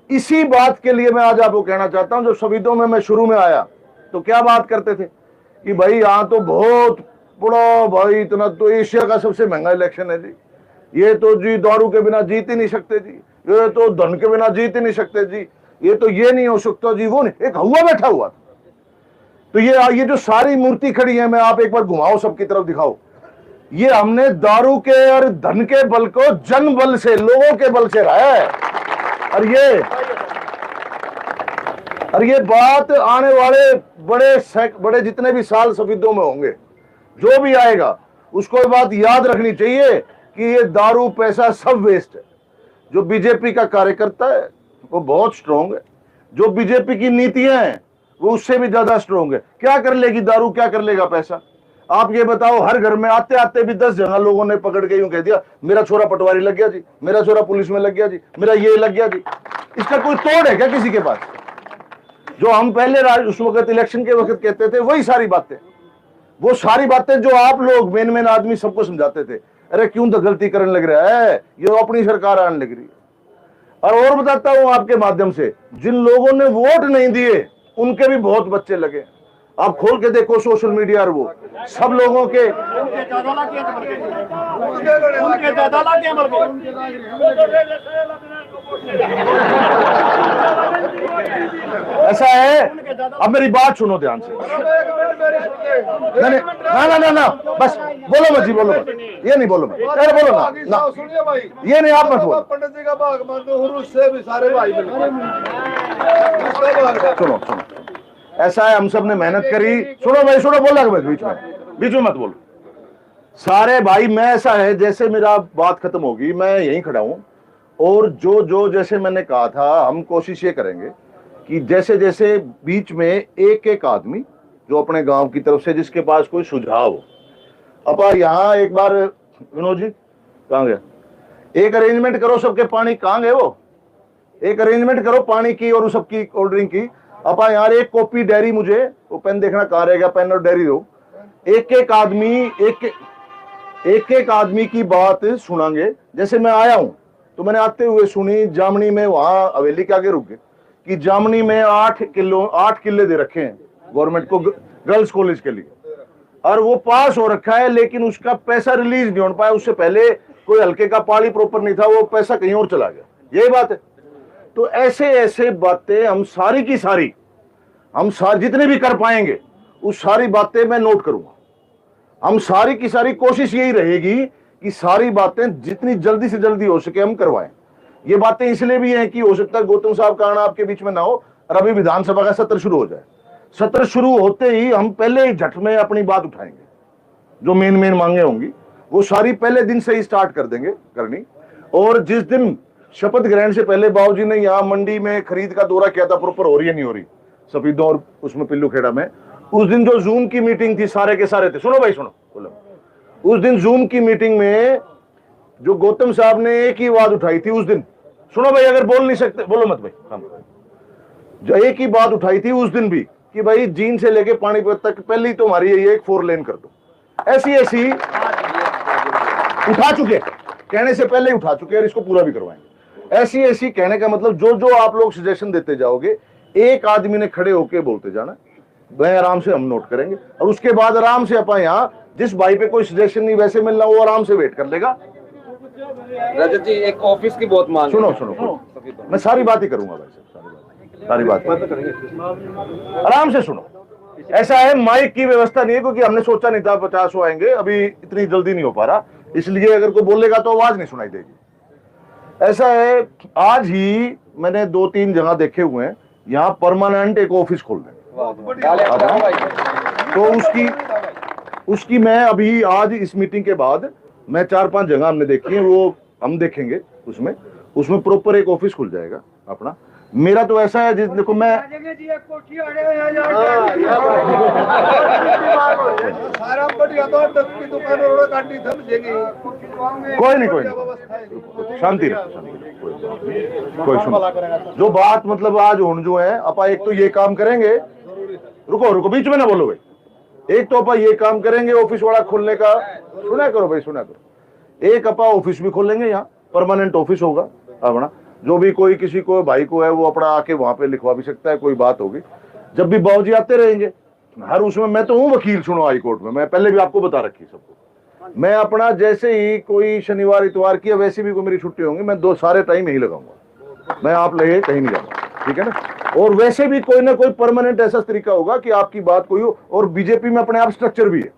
इसी बात के लिए मैं आज आपको कहना चाहता हूं, जो संविदों में मैं शुरू में आया तो क्या बात करते थे कि भाई यहां तो बहुत बड़ा भाई, इतना तो एशिया का सबसे महंगा इलेक्शन है जी, ये तो जी दारू के बिना जीत ही नहीं सकते जी, ये तो धन के बिना जीत ही नहीं सकते जी, ये तो ये नहीं हो सकता जी, वो नहीं। एक हुआ बैठा हुआ था। तो ये जो सारी मूर्ति खड़ी है, मैं आप एक बार घुमाओ, सबकी तरफ दिखाओ, ये हमने दारू के और धन के बल को जन बल से, लोगों के बल से रहा है। और ये बात आने वाले बड़े जितने भी साल संविदों में होंगे, जो भी आएगा उसको ये बात याद रखनी चाहिए कि ये दारू पैसा सब वेस्ट है। जो बीजेपी का कार्यकर्ता है वो बहुत स्ट्रांग है, जो बीजेपी की नीतियां हैं वो उससे भी ज्यादा स्ट्रांग है। क्या कर लेगी दारू, क्या कर लेगा पैसा? आप ये बताओ, हर घर में आते आते भी 10 जगह लोगों ने पकड़ के यूं कह दिया, मेरा छोरा पटवारी लग गया जी, मेरा छोरा पुलिस में लग गया जी, मेरा ये लग गया जी। इसका कोई तोड़ है क्या किसी के पास? जो हम पहले उस वक्त इलेक्शन के वक्त कहते थे वही सारी बातें, वो सारी बातें जो आप लोग मेन आदमी सबको समझाते थे, अरे क्यों तो गलती करने लग रहा है, ये अपनी सरकार आने लग रही है। और बताता हूं आपके माध्यम से, जिन लोगों ने वोट नहीं दिए उनके भी बहुत बच्चे लगे। आप खोल के देखो सोशल मीडिया, और वो सब लोगों के ऐसा है। अब मेरी बात सुनो ध्यान से। ना बस बोलो मत जी, बोलो मत, ये नहीं बोलो मत, अरे बोलो ना, ये नहीं, आप मत बोलो। पंडित जी का भाग मान दो, से भी सारे भाई सुनो। ऐसा है, हम सब ने मेहनत करी। सुनो भाई, सुनो, बोला बीच में मत बोलो सारे भाई। मैं ऐसा है, जैसे मेरा बात खत्म होगी मैं यहीं खड़ा हूं, और जो जैसे मैंने कहा था, हम कोशिश ये करेंगे कि जैसे जैसे बीच में एक एक आदमी जो अपने गांव की तरफ से, जिसके पास कोई सुझाव हो, अपा यहाँ एक बार विनोद जी कहाँ गया, एक अरेंजमेंट करो सबके, पानी कहाँ गए वो, एक अरेंजमेंट करो पानी की और सबकी कोल्ड ड्रिंक की। अपा यार एक कॉपी डायरी, मुझे वो पेन देखना कहाँ रहेगा, पेन और डायरी दो। एक एक आदमी की बात सुनांगे। जैसे मैं आया हूं तो मैंने आते हुए सुनी, जामनी में, वहां हवेली के आगे रुक गए, कि जामनी में 8 किले दे रखे हैं गवर्नमेंट को गर्ल्स कॉलेज के लिए, और वो पास हो रखा है, लेकिन उसका पैसा रिलीज नहीं हो पाया। उससे पहले कोई हल्के का पानी प्रॉपर नहीं था, वो पैसा कहीं और चला गया। यही बात है। तो ऐसे बातें हम सारी की सारी, जितने भी कर पाएंगे उस सारी बातें मैं नोट करूंगा। हम सारी की सारी कोशिश यही रहेगी कि सारी बातें जितनी जल्दी से जल्दी हो सके हम करवाएं। ये बातें इसलिए भी हैं कि हो सकता है गौतम साहब का आना आपके बीच में ना हो, और अभी विधानसभा का सत्र शुरू हो जाए। सत्र शुरू होते ही हम पहले ही झट में अपनी बात उठाएंगे, जो मेन मांगे होंगी वो सारी पहले दिन से ही स्टार्ट कर देंगे करनी। और जिस दिन शपथ ग्रहण से पहले बाबूजी ने यहाँ मंडी में खरीद का दौरा किया था, प्रॉपर हो रही है नहीं हो रही, सफीदों और उसमें पिल्लू खेड़ा में, उस दिन जो जूम की मीटिंग थी, सारे के सारे थे। सुनो भाई सुनो, बोलो। उस दिन जूम की मीटिंग में जो गौतम साहब ने एक ही बात उठाई थी उस दिन, सुनो भाई, अगर बोल नहीं सकते बोलो मत भाई, हम जो एक ही बात उठाई थी उस दिन भी, कि भाई जीन से लेके पानीपत तक पहले ही तो हमारी ये एक 4 लेन कर दो। ऐसी उठा चुके, कहने से पहले ही उठा चुके, और इसको पूरा भी करवाएंगे। ऐसी कहने का मतलब जो आप लोग सजेशन देते जाओगे, एक आदमी ने खड़े होके बोलते जाना, वह आराम से हम नोट करेंगे, और उसके बाद आराम से अपन यहाँ जिस भाई पे कोई सजेशन नहीं वैसे मिलना, वो आराम से वेट कर लेगा। रजत जी, एक ऑफिस की बहुत मांग। सुनो, मैं सारी बात ही करूंगा भाई, सारी बात आराम से सुनो। ऐसा है, माइक की व्यवस्था नहीं है, क्योंकि हमने सोचा नहीं था 50 आएंगे, अभी इतनी जल्दी नहीं हो पा रहा, इसलिए अगर कोई बोलेगा तो आवाज नहीं सुनाई देगी। ऐसा है, आज ही मैंने 2-3 जगह देखे हुए हैं, यहाँ परमानेंट एक ऑफिस खोल दें, तो उसकी मैं अभी आज इस मीटिंग के बाद मैं 4-5 जगह हमने देखी है, वो हम देखेंगे। उसमें प्रॉपर एक ऑफिस खुल जाएगा अपना। मेरा तो ऐसा है, जिस देखो मैं कोई नहीं, शांति कोई सुनो, जो बात मतलब आज जो है, अपा एक तो ये काम करेंगे, रुको बीच में ना बोलो भाई, एक तो अपा ये काम करेंगे ऑफिस वाला खोलने का, सुना करो भाई, सुना करो। एक अपा ऑफिस भी खोलेंगे, यहाँ परमानेंट ऑफिस होगा अपना, जो भी कोई किसी को भाई को है वो अपना आके वहां पे लिखवा भी सकता है, कोई बात होगी। जब भी बाबूजी आते रहेंगे हर उसमें, मैं तो हूँ वकील, सुनो हाई कोर्ट में, मैं पहले भी आपको बता रखी सबको, मैं अपना जैसे ही कोई शनिवार इतवार की वैसे भी कोई मेरी छुट्टी होंगी, मैं दो सारे टाइम यही लगाऊंगा, मैं आप लगे कहीं नहीं जाऊंगा, ठीक है ना। और वैसे भी कोई ना कोई परमानेंट ऐसा तरीका होगा कि आपकी बात कोई हो। और बीजेपी में अपने आप स्ट्रक्चर भी है,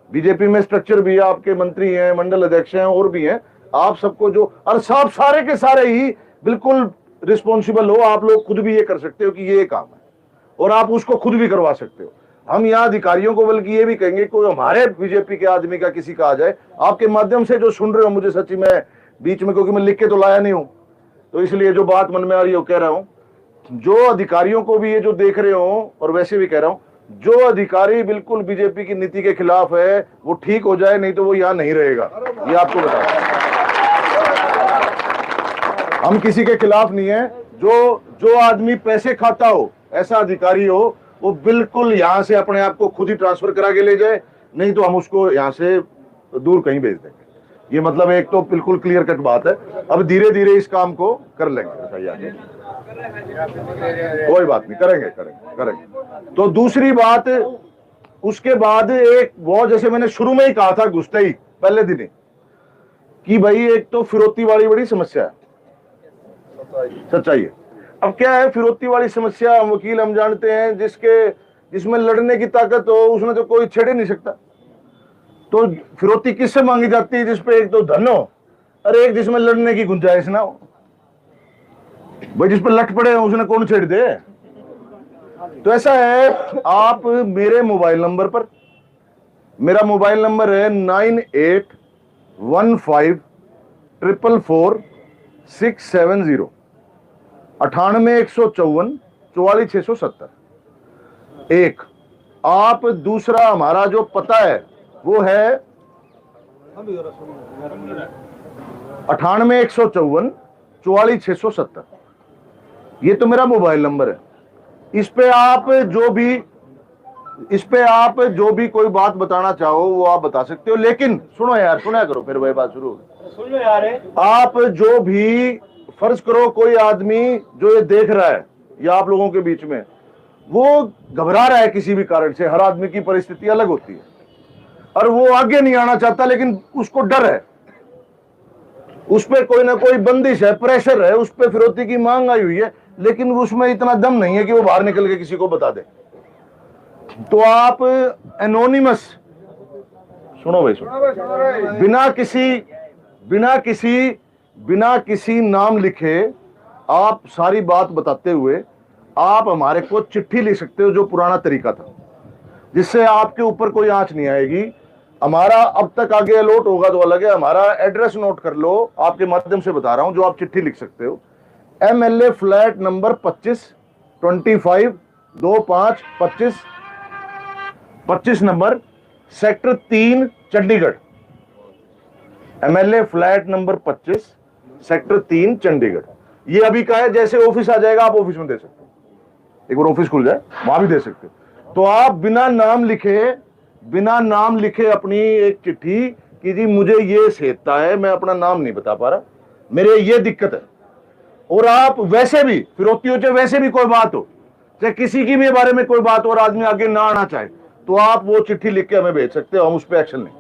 बीजेपी में स्ट्रक्चर भी है, आपके मंत्री हैं, मंडल अध्यक्ष हैं और भी हैं, आप सबको जो, और सब सारे के सारे ही बिल्कुल रिस्पॉन्सिबल हो, आप लोग खुद भी ये कर सकते हो कि ये काम है और आप उसको खुद भी करवा सकते हो। हम यहाँ अधिकारियों को बल्कि ये भी कहेंगे कोई हमारे बीजेपी के आदमी का किसी का आ जाए, आपके माध्यम से जो सुन रहे हो, मुझे सच्ची में बीच में, क्योंकि मैं लिख के तो लाया नहीं हूं, तो इसलिए जो बात मन में आ रही है वो कह रहा हूं, जो अधिकारियों को भी ये जो देख रहे हो, और वैसे भी कह रहा हूं, जो अधिकारी बिल्कुल बीजेपी की नीति के खिलाफ है वो ठीक हो जाए, नहीं तो वो यहाँ नहीं रहेगा, ये आपको बता। हम किसी के खिलाफ नहीं है, जो आदमी पैसे खाता हो, ऐसा अधिकारी हो, वो बिल्कुल यहां से अपने आप को खुद ही ट्रांसफर करा के ले जाए, नहीं तो हम उसको यहां से दूर कहीं भेज देंगे। ये मतलब एक तो बिल्कुल क्लियर कट बात है। अब धीरे धीरे इस काम को कर लेंगे, कोई बात नहीं, करेंगे। तो दूसरी बात, उसके बाद एक वो, जैसे मैंने शुरू में ही कहा था घुसते ही पहले दिन ही, कि भाई एक तो फिरौती वाली बड़ी समस्या है, सच्चाई है। अब क्या है, फिरौती वाली समस्या, हम वकील हम जानते हैं, जिसमें लड़ने की ताकत हो उसमें तो कोई छेड़ ही नहीं सकता। तो फिरौती किससे मांगी जाती है? जिसपे एक तो धन हो और एक जिसमें लड़ने की गुंजाइश ना हो। भाई जिस पर लट पड़े हो उसने कौन छेड़ दे? तो ऐसा है, आप मेरे मोबाइल नंबर पर, मेरा मोबाइल नंबर है 9815444670, 9815444670। एक आप, दूसरा हमारा जो पता है वो है 9815444670, ये तो मेरा मोबाइल नंबर है। इस पे आप जो भी कोई बात बताना चाहो वो आप बता सकते हो। लेकिन सुनो यार, सुना करो, फिर वही बात शुरू होगी। सुनो यार, आप जो भी, फर्ज करो कोई आदमी जो ये देख रहा है या आप लोगों के बीच में, वो घबरा रहा है किसी भी कारण से, हर आदमी की परिस्थिति अलग होती है, और वो आगे नहीं आना चाहता, लेकिन उसको डर है, उस पर कोई ना कोई बंदिश है, प्रेशर है, उस पर फिरौती की मांग आई हुई है, लेकिन उसमें इतना दम नहीं है कि वो बाहर निकल के किसी को बता दे। तो आप एनोनिमस, सुनो भाई सुनो, बिना किसी नाम लिखे आप सारी बात बताते हुए आप हमारे को चिट्ठी लिख सकते हो, जो पुराना तरीका था, जिससे आपके ऊपर कोई आंच नहीं आएगी। हमारा अब तक आगे अलॉट होगा तो अलग है, हमारा एड्रेस नोट कर लो, आपके माध्यम से बता रहा हूं, जो आप चिट्ठी लिख सकते हो। MLA flat number 25 number, sector 3 Chandigarh. MLA flat number 25 sector 3 Chandigarh. ये अभी का है, जैसे ऑफिस आ जाएगा आप ऑफिस में दे सकते हो, एक बार ऑफिस खुल जाए वहां भी दे सकते हो। तो आप बिना नाम लिखे अपनी एक चिट्ठी कि जी मुझे ये सेधता है, मैं अपना नाम नहीं बता पा रहा, मेरे ये दिक्कत है। और आप वैसे भी फिरौती हो, चाहे वैसे भी कोई बात हो, चाहे किसी की भी बारे में कोई बात हो और आदमी आगे ना आना चाहे, तो आप वो चिट्ठी लिख के हमें भेज सकते हो, हम उस पर एक्शन लेंगे,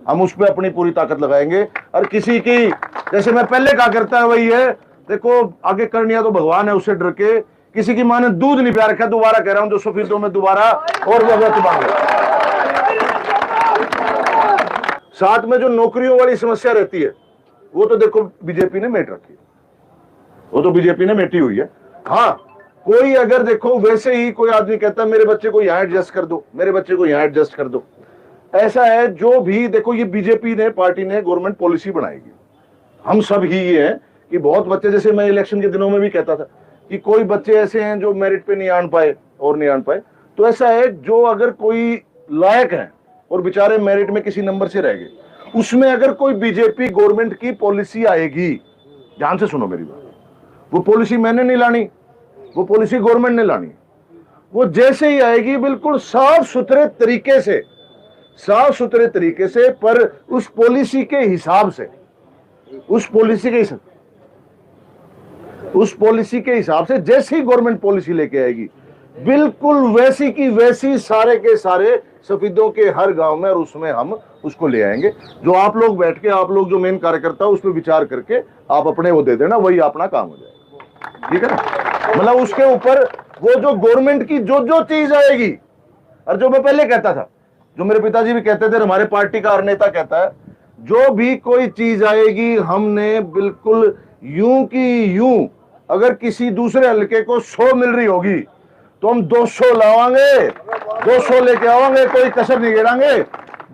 हम उस पर अपनी पूरी ताकत लगाएंगे। और किसी की, जैसे मैं पहले कहा करता है वही है, देखो आगे करनिया तो भगवान है, उससे डर के किसी की मां ने दूध नहीं प्यार रखा, दोबारा कह रहा हूं, जो सफीदों में दोबारा और वक्त मांगे। साथ में जो नौकरियों वाली समस्या रहती है, वो तो देखो बीजेपी ने मेट रखी है, वो तो बीजेपी ने मेटी हुई है। हाँ, कोई अगर देखो वैसे ही कोई आदमी कहता है मेरे बच्चे को यहां एडजस्ट कर दो, मेरे बच्चे को यहां एडजस्ट कर दो, ऐसा है। जो भी देखो, ये बीजेपी ने, पार्टी ने गवर्नमेंट पॉलिसी बनाएगी, हम सब ही ये हैं कि बहुत बच्चे, जैसे मैं इलेक्शन के दिनों में भी कहता था कि कोई बच्चे ऐसे हैं जो मेरिट पे नहीं आन पाए और नहीं आन पाए, तो ऐसा है जो अगर कोई लायक है और बेचारे मेरिट में किसी नंबर से रह गए, उसमें अगर कोई बीजेपी गवर्नमेंट की पॉलिसी आएगी, ध्यान से सुनो मेरी बात, वो पॉलिसी मैंने नहीं लानी, वो पॉलिसी गवर्नमेंट ने लानी, वो जैसे ही आएगी बिल्कुल साफ सुथरे तरीके से, पर उस पॉलिसी के हिसाब से, उस पॉलिसी के हिसाब से जैसी गवर्नमेंट पॉलिसी लेके आएगी बिल्कुल वैसी की वैसी सारे के सारे सफेदों के हर गांव में, और उसमें हम उसको ले आएंगे। जो आप लोग बैठ के, आप लोग जो मेन कार्यकर्ता उस पर विचार करके आप अपने वो दे देना, वही अपना काम हो जाएगा, ठीक है ना। मतलब उसके ऊपर वो जो गवर्नमेंट की जो जो चीज आएगी, और जो मैं पहले कहता था, जो मेरे पिताजी भी कहते थे, हमारे पार्टी का हर नेता कहता है, जो भी कोई चीज आएगी हमने बिल्कुल यूं की यूं, अगर किसी दूसरे हल्के को 100 मिल रही होगी तो हम 200 लावांगे, 200 लेके आवांगे, कोई कसर नहीं गिराएंगे।